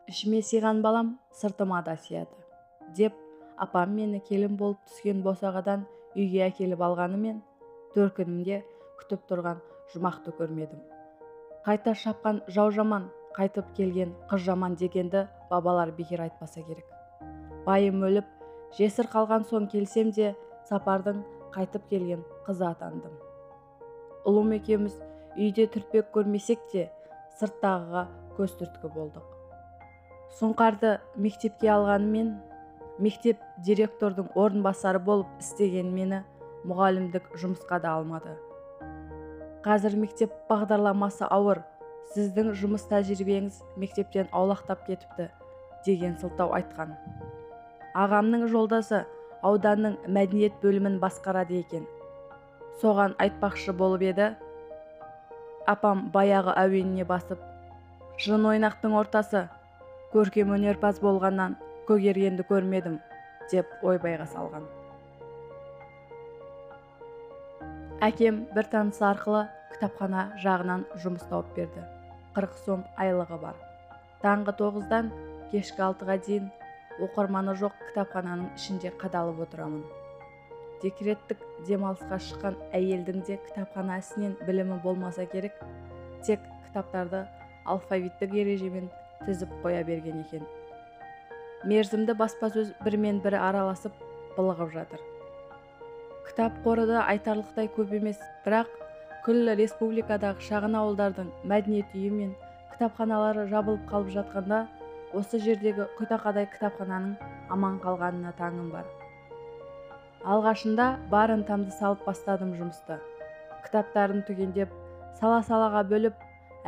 ішіме сыйған балам сыртыма да сияды деп апам мені келін болып түскен босағадан үйге әкеліп алғанымен төркінімде күтіп тұрған жұмақты көрмедім. Қайта шапқан жау жаман, қайтып келген қыз жаман дегенді бабалар бекер айтпаса керек. Байым өліп, жесір қалған соң келсем де сапардың қайтып келген қызы атандым. Ұлым екеуміз үйде түртпек көрмесек те сырттағыға көз түрткі болдық. Сұңқарды мектепке алғанымен мектеп директордың орынбасары болып істеген мені мұғалімдік жұмысқа да алмады. Қазір мектеп бағдарламасы ауыр, сіздің жұмыс тәжірибеңіз мектептен аулақтап кетіпті деген сылтау айтқан. Ағамның жолдасы ауданның мәдениет бөлімін басқарады екен. Соған айтпақшы болып еді, апам баяғы әуеніне басып, жын ойнақтың ортасы, көркем өнерпаз болғаннан көгергенді көрмедім деп ойбайға салған. Әкем бір танысы арқылы кітапхана жағынан жұмыс тауып берді. 40 сом айлығы бар. Таңғы 9-дан кешкі 6-ға дейін оқырманы жоқ кітапхананың ішінде қадалып отырамын. Декреттік демалысқа шыққан әйелдің де кітапхана ісінен білімі болмаса керек, тек кітаптарды алфавиттік ережемен тізіп қоя берген екен. Мерзімді баспасөз бірмен бірі араласып былығып жатыр. Кітап қоры да айтарлықтай көп емес, бірақ күллі республикадағы шағын ауылдардың мәдениет үйі мен кітапханалары жабылып қалып жатқанда, осы жердегі құйтақадай кітапхананың аман қалғанына таңым бар. Алғашында бар ынтамды салып бастадым жұмысты. Кітаптарын түгендеп, сала-салаға бөліп,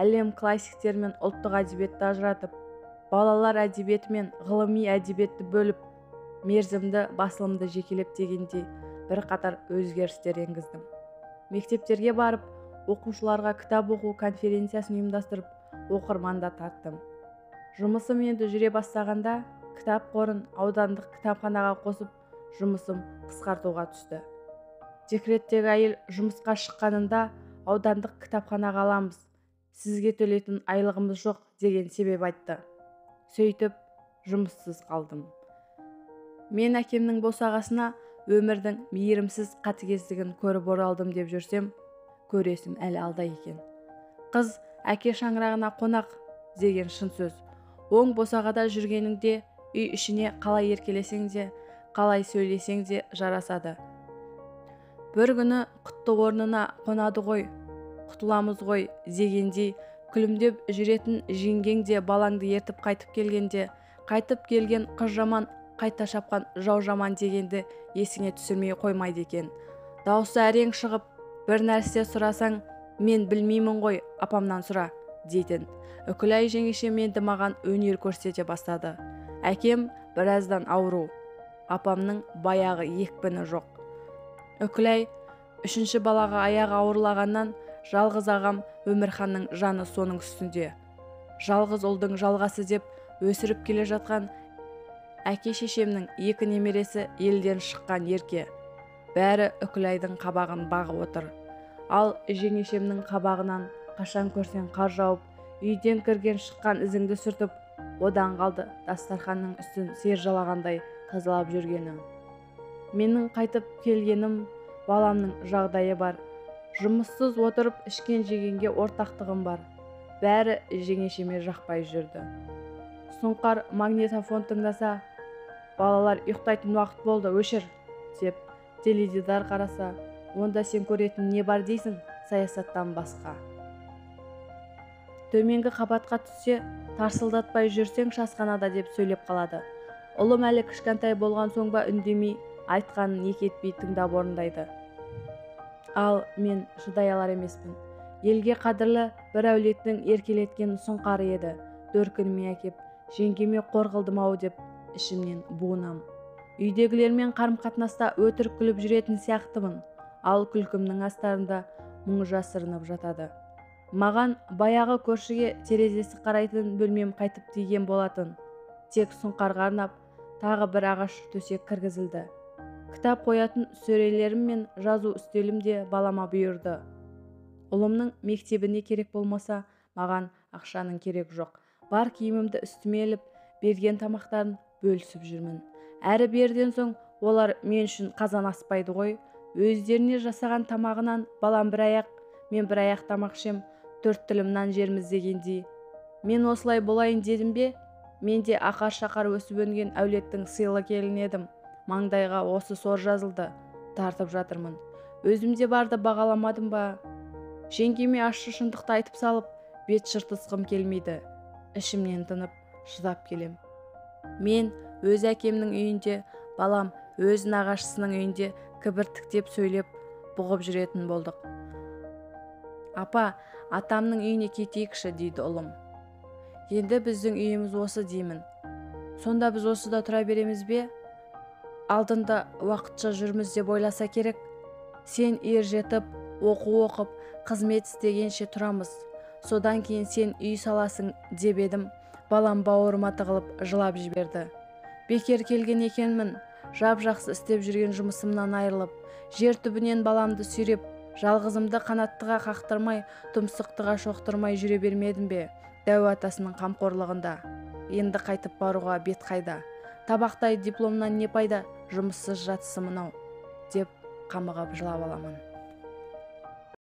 әлем классиктері мен ұлттық әдебиетті ажыратып, балалар әдебиеті мен ғылыми әдебиетті бөліп, мерзімді басылымды жекелеп дегендей бірқатар өзгерістер енгіздім. Мектептерге барып, оқушыларға кітап оқу конференциясын ұйымдастырып, оқырманда тарттым. Жұмысым енді жүре бастағанда, кітап қорын аудандық кітапханаға қосып, жұмысым қысқартуға түсті. Декреттегі әйел жұмысқа шыққанында аудандық кітапханаға аламыз, сізге төлейтін айлығымыз жоқ деген себеп айтты. Сөйтіп, жұмыссыз қалдым. Мен әкемнің босағасына өмірдің мейірімсіз қатыгездігін көріп оралдым деп жүрсем, көресім әлі алда екен. Қыз әке шаңырағына қонақ деген шын сөз. Оң босағада жүргеніңде үй ішіне қалай еркелесең де, қалай сөйлесең де жарасады. Бір күні құтты орнына қонады ғой, құтыламыз ғой дегендей күлімдеп жүретін жеңгең де балаңды ертіп қайтып келгенде, қайтып келген қыз жаман, қайта шапқан жау жаман дегенді есіңе түсірмей қоймайды екен. Дауысы әрең шығып, бір нәрсе сұрасаң, мен білмеймін ғой, апамнан сұра дейтін. Үкілай жеңеше менді маған өнер көрсете бастады. Әкем біраздан ауру, апамның баяғы екпіні жоқ. Үкілай 3-ші балаға аяғы ауырлағаннан жалғыз ағам Өмірханның жаны соның үстінде. Жалғыз ұлдың жалғасы деп өсіріп келе жатқан әке шешемнің 2 немересі елден шыққан ерке. Бәрі Үкілайдың қабағын бағып отыр. Ал жеңешемнің қабағынан қашан көрсең қар жауып, үйден кірген шыққан ізіңді сүртіп, одан қалды дастарханның үстін сер жалағандай тазалап жүргені. Менің қайтып келгенім, баламның жағдайы бар. Жұмыссыз отырып ішкен жегенге ортақтығым бар. Бәрі жеңешеме жақпай жүрді. Сұңқар магнитофон тыңдаса, балалар ұйықтайтын уақыт болды, өшір деп теледидар қараса, онда сен көретін не бар дейсің, саясаттан басқа. Төменгі қабатқа түссе, тарсылдатпай жүрсең шасқанада деп сөйлеп қалады. Ұлым әлі кішкентай болған соң ба үндемей, айтқанын екі етпей тыңдап орындайды. Ал мен шыдай алар емеспін. Елге қадірлі бір әулеттің еркелеткен сұңқары еді. Дөркініме әкеп, жеңгеме қор қылдым-ау деп ішімнен буынам. Үйдегілермен қарым-қатынаста өтірік күліп жүретін сияқтымын. Ал күлкімнің астарында мұң жасырынып жатады. Маған баяғы көршіге терезесі қарайтын бөлмем қайтып тиген болатын. Тек сұңқарға арнап, тағы бір ағаш төсек кіргізілді. Кітап қоятын сөрелерім мен жазу үстелім де балама бұйырды. Ұлымның мектебіне керек болмаса, маған ақшаның керек жоқ. бар киімімді үстіме іліп, берген тамақтарын бөлісіп жүрмін. Әрі берден соң олар мен үшін қазан аспайды ғой. Өздеріне жасаған тамағынан балам бір аяқ, мен бір аяқ тамақ ішем, 4 тілім нан жерміз дегендей. Мен осылай болайын дедім бе? Мен де ақар-шақар өсіп өнген әулеттің сыйлы келіні едім. Маңдайға осы сор жазылды, тартып жатырмын. Өзімде барды бағаламадым ба? Жеңгеме ащы шындықты айтып салып, бет жыртысқым келмейді. Ішімнен тынып, шыдап келем. Мен өз әкемнің үйінде, балам өз нағашысының үйінде кібіртіктеп сөйлеп, бұғып жүретін болдық. Апа, атамның үйіне кетейікші, дейді ұлым. Енді біздің үйіміз осы деймін. Сонда біз осыда тұра береміз бе? Алдында уақытша жүрміз деп ойласа керек. Сен ер жетіп, оқу оқып, қызмет істегенше тұрамыз. Содан кейін сен үй саласың деп едім. Балам бауырыма тығылып жылап жіберді. Бекер келген екенмін. Жап-жақсы істеп жүрген жұмысымнан айырылып, жер түбінен баламды сүйреп, жалғызымды қанаттыға қақтырмай, тұмсықтыға шоқтырмай жүре бермедім бе? Дәу атасының қамқорлығында. Енді қайтып баруға бет қайда? Табақтай дипломнан не пайда? Жұмыссыз жатысы мынау, деп қамығып жылап аламын.